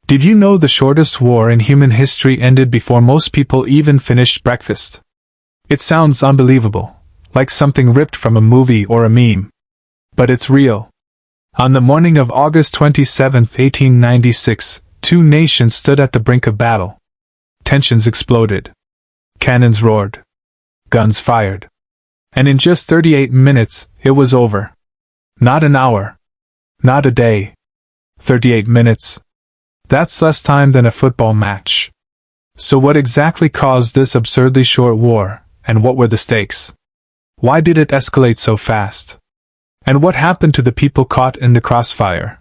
Did you know the shortest war in human history ended before most people even finished breakfast? It sounds unbelievable, like something ripped from a movie or a meme. But it's real. On the morning of August 27, 1896, two nations stood at the brink of battle. Tensions exploded. Cannons roared. Guns fired. And in just 38 minutes, it was over. Not an hour. Not a day. 38 minutes. That's less time than a football match. So what exactly caused this absurdly short war, and what were the stakes? Why did it escalate so fast? And what happened to the people caught in the crossfire?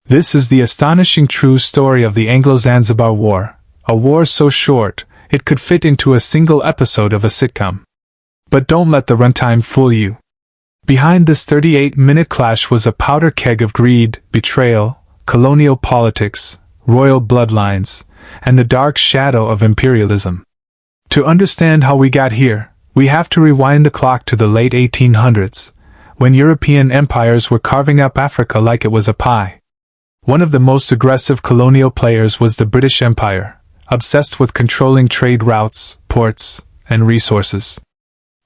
This is the astonishing true story of the Anglo-Zanzibar War, a war so short, it could fit into a single episode of a sitcom. But don't let the runtime fool you. Behind this 38-minute clash was a powder keg of greed, betrayal, colonial politics, royal bloodlines, and the dark shadow of imperialism. To understand how we got here, we have to rewind the clock to the late 1800s, when European empires were carving up Africa like it was a pie. One of the most aggressive colonial players was the British Empire, obsessed with controlling trade routes, ports, and resources.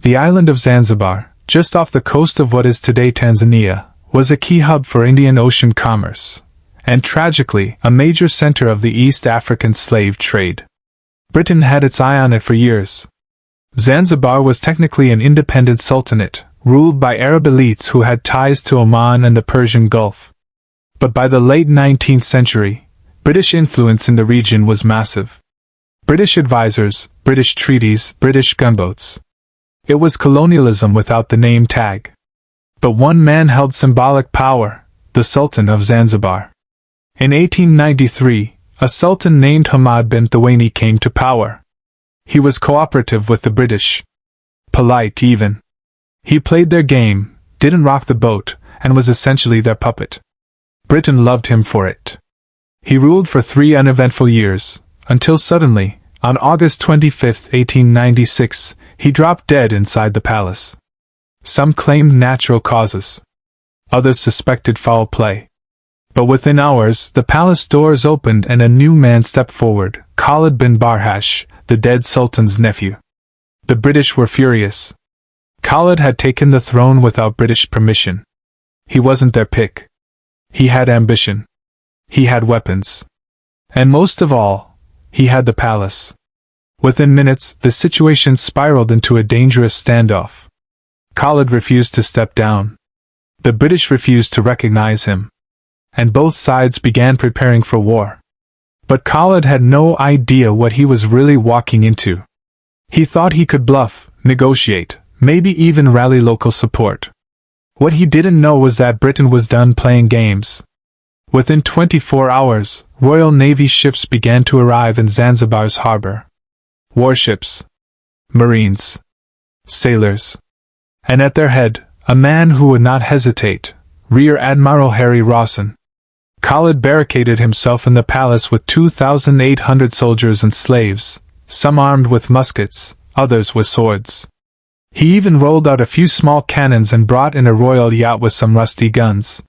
The island of Zanzibar, just off the coast of what is today Tanzania, was a key hub for Indian Ocean commerce, and tragically, a major center of the East African slave trade. Britain had its eye on it for years. Zanzibar was technically an independent sultanate, ruled by Arab elites who had ties to Oman and the Persian Gulf. But by the late 19th century, British influence in the region was massive. British advisors, British treaties, British gunboats. It was colonialism without the name tag. But one man held symbolic power, the Sultan of Zanzibar. In 1893, a sultan named Hamad bin Thawani came to power. He was cooperative with the British. Polite even. He played their game, didn't rock the boat, and was essentially their puppet. Britain loved him for it. He ruled for 3 uneventful years, until suddenly, on August 25, 1896, he dropped dead inside the palace. Some claimed natural causes. Others suspected foul play. But within hours, the palace doors opened and a new man stepped forward, Khalid bin Barhash, the dead sultan's nephew. The British were furious. Khalid had taken the throne without British permission. He wasn't their pick. He had ambition. He had weapons. And most of all, he had the palace. Within minutes, the situation spiraled into a dangerous standoff. Khalid refused to step down. The British refused to recognize him. And both sides began preparing for war. But Khalid had no idea what he was really walking into. He thought he could bluff, negotiate, maybe even rally local support. What he didn't know was that Britain was done playing games. Within 24 hours, Royal Navy ships began to arrive in Zanzibar's harbor. Warships, Marines, sailors, and at their head, a man who would not hesitate, Rear Admiral Harry Rawson. Khalid barricaded himself in the palace with 2,800 soldiers and slaves, some armed with muskets, others with swords. He even rolled out a few small cannons and brought in a royal yacht with some rusty guns.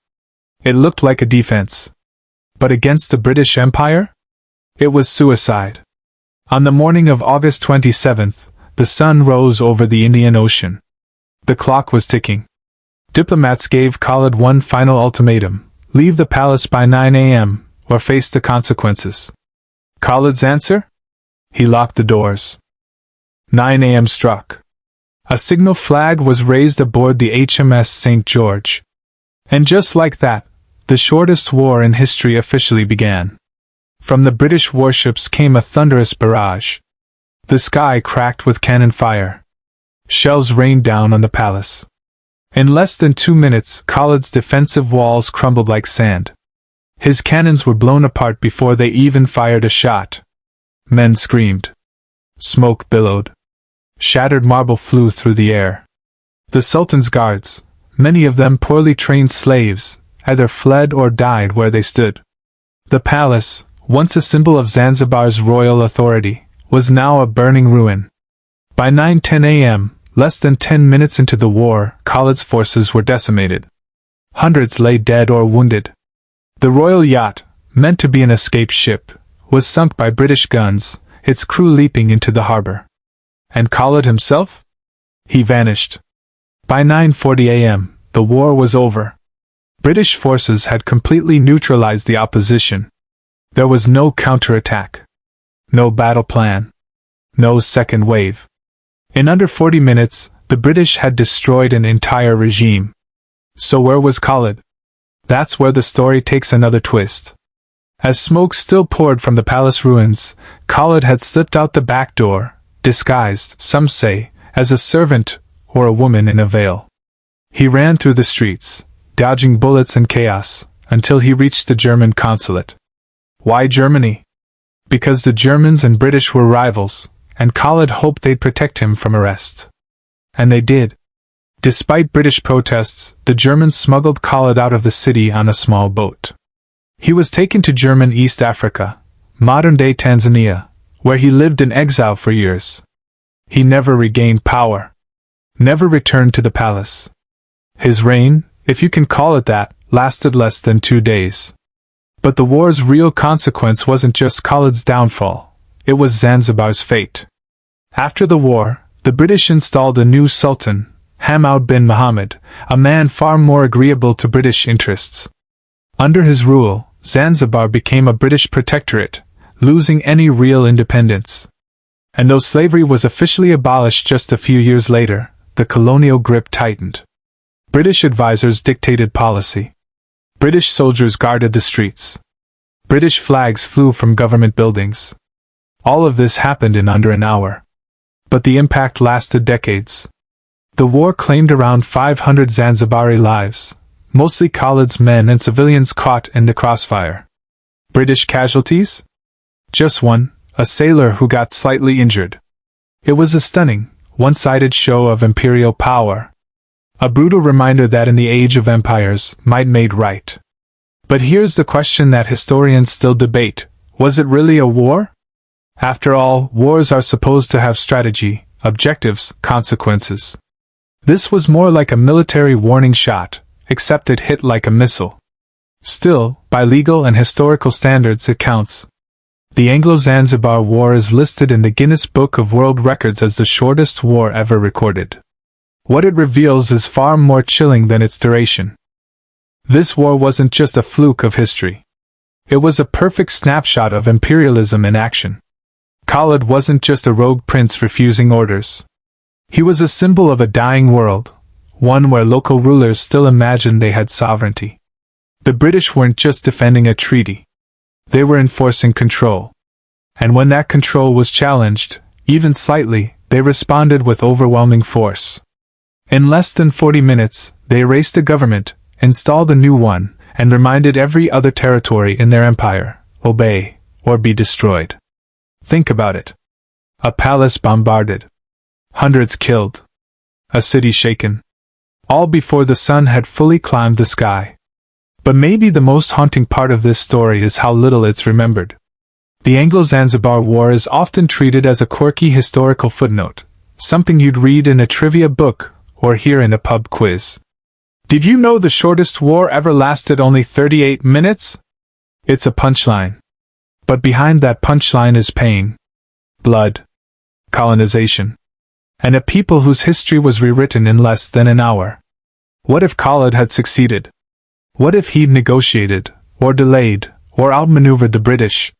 It looked like a defense. But against the British Empire? It was suicide. On the morning of August 27th, the sun rose over the Indian Ocean. The clock was ticking. Diplomats gave Khalid one final ultimatum: leave the palace by 9 a.m., or face the consequences. Khalid's answer? He locked the doors. 9 a.m. struck. A signal flag was raised aboard the HMS St. George. And just like that, the shortest war in history officially began. From the British warships came a thunderous barrage. The sky cracked with cannon fire. Shells rained down on the palace. In less than 2 minutes, Khalid's defensive walls crumbled like sand. His cannons were blown apart before they even fired a shot. Men screamed. Smoke billowed. Shattered marble flew through the air. The Sultan's guards, many of them poorly trained slaves, either fled or died where they stood. The palace, once a symbol of Zanzibar's royal authority, was now a burning ruin. By 9:10 a.m., less than 10 minutes into the war, Khalid's forces were decimated. Hundreds lay dead or wounded. The royal yacht, meant to be an escape ship, was sunk by British guns, its crew leaping into the harbor. And Khalid himself? He vanished. By 9:40 a.m., the war was over. British forces had completely neutralized the opposition. There was no counterattack. No battle plan. No second wave. In under 40 minutes, the British had destroyed an entire regime. So where was Khalid? That's where the story takes another twist. As smoke still poured from the palace ruins, Khalid had slipped out the back door, disguised, some say, as a servant or a woman in a veil. He ran through the streets, dodging bullets and chaos, until he reached the German consulate. Why Germany? Because the Germans and British were rivals, and Khalid hoped they'd protect him from arrest. And they did. Despite British protests, the Germans smuggled Khalid out of the city on a small boat. He was taken to German East Africa, modern-day Tanzania, where he lived in exile for years. He never regained power. Never returned to the palace. His reign, if you can call it that, lasted less than 2 days. But the war's real consequence wasn't just Khalid's downfall, it was Zanzibar's fate. After the war, the British installed a new Sultan, Hamad bin Muhammad, a man far more agreeable to British interests. Under his rule, Zanzibar became a British protectorate, losing any real independence. And though slavery was officially abolished just a few years later, the colonial grip tightened. British advisors dictated policy. British soldiers guarded the streets. British flags flew from government buildings. All of this happened in under an hour. But the impact lasted decades. The war claimed around 500 Zanzibari lives, mostly Khalid's men and civilians caught in the crossfire. British casualties? Just one, a sailor who got slightly injured. It was a stunning, one-sided show of imperial power. A brutal reminder that in the age of empires, might made right. But here's the question that historians still debate: was it really a war? After all, wars are supposed to have strategy, objectives, consequences. This was more like a military warning shot, except it hit like a missile. Still, by legal and historical standards it counts. The Anglo-Zanzibar War is listed in the Guinness Book of World Records as the shortest war ever recorded. What it reveals is far more chilling than its duration. This war wasn't just a fluke of history. It was a perfect snapshot of imperialism in action. Khalid wasn't just a rogue prince refusing orders. He was a symbol of a dying world, one where local rulers still imagined they had sovereignty. The British weren't just defending a treaty. They were enforcing control. And when that control was challenged, even slightly, they responded with overwhelming force. In less than 40 minutes, they erased a government, installed a new one, and reminded every other territory in their empire, obey, or be destroyed. Think about it. A palace bombarded. Hundreds killed. A city shaken. All before the sun had fully climbed the sky. But maybe the most haunting part of this story is how little it's remembered. The Anglo-Zanzibar War is often treated as a quirky historical footnote, something you'd read in a trivia book or hear in a pub quiz. Did you know the shortest war ever lasted only 38 minutes? It's a punchline. But behind that punchline is pain, blood, colonization, and a people whose history was rewritten in less than an hour. What if Khalid had succeeded? What if he'd negotiated, or delayed, or outmaneuvered the British?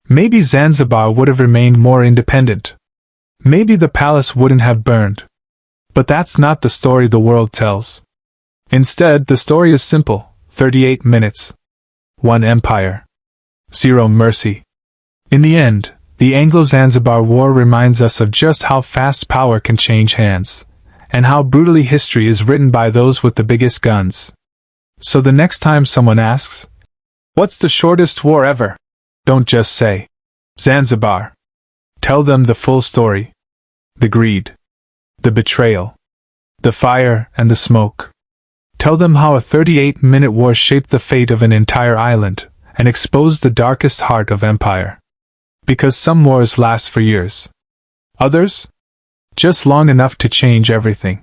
Maybe Zanzibar would have remained more independent. Maybe the palace wouldn't have burned. But that's not the story the world tells. Instead, the story is simple: 38 minutes. One empire. Zero mercy. In the end, the Anglo-Zanzibar War reminds us of just how fast power can change hands, and how brutally history is written by those with the biggest guns. So the next time someone asks, "What's the shortest war ever?" don't just say, "Zanzibar." Tell them the full story. The greed. The betrayal. The fire and the smoke. Tell them how a 38-minute war shaped the fate of an entire island, and exposed the darkest heart of empire. Because some wars last for years. Others? Just long enough to change everything.